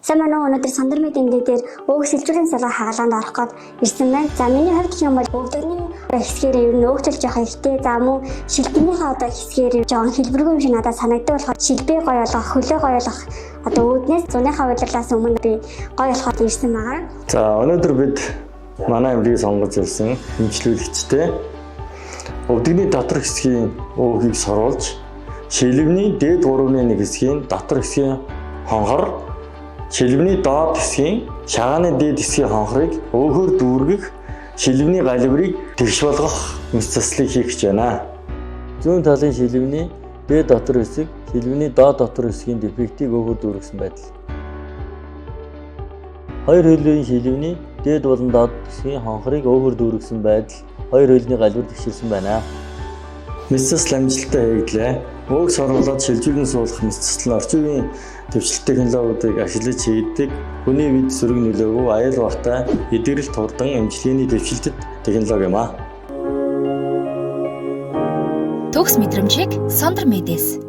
Сайн байна уу? Өнөөдөр Сандар медиа дээр өг сэлжүүрийн салгаа хагалгаанд орох гээд ирсэн байна. За миний хувьд гэх юм бол өвдөгний хэсгээр ер нь өөрчлөлт жоох ихтэй. За мөн шилбэнийхээ одоо хэсгээр жоон хэлбэргүй юм шиг надад санагддаг болохоор шилбээ гоё болгох, хөлөө гоё болгох одоо үүднээс зуныхаа удирлаас өмнө би гоё болоход ирсэн байгаа. За өнөөдөр бид манай эмнэлгийг сонгож ирсэн эмчлүүлэгчтэй өвдөгний дотор хэсгийн өөгийг соруулж шилбэний дээд 3/1 хэсгийн дотор хэсгийн хонхор, шилбэний доод хэсгийн шагааны дээд хэсгийн хонхорыг өөхөр дүүргэх, шилбэний галбирыг тэгш болгох мэс заслыг хийх гэж байна. Зүүн талын шилбэний дээд дотор хэсэг, шилбэний доод дотор хэсгийн дефектийг өөхөр дүүргэсэн байдал. Хоёр хөлний шилбэний дээд болон доод хэсгийн хонхорыг өөхөр дүүргэсэн байдал, хоёр хөлний галбир тэгшэрсэн байна. Мэс засал амжилттай хийгдлээ. Өөг соруулаад шилжүүлэн суулгах мэс засал нь орчин үеийн төвчлөлт технологиудыг ашиглаж хийгддэг. Хүний бид сөрөг нөлөөгөө аюул багтаа эдгэрэлт хурдан эмчилгээний дэвшилтэд технологи юм а. Төгс мэдрэмжийг Сандар медиас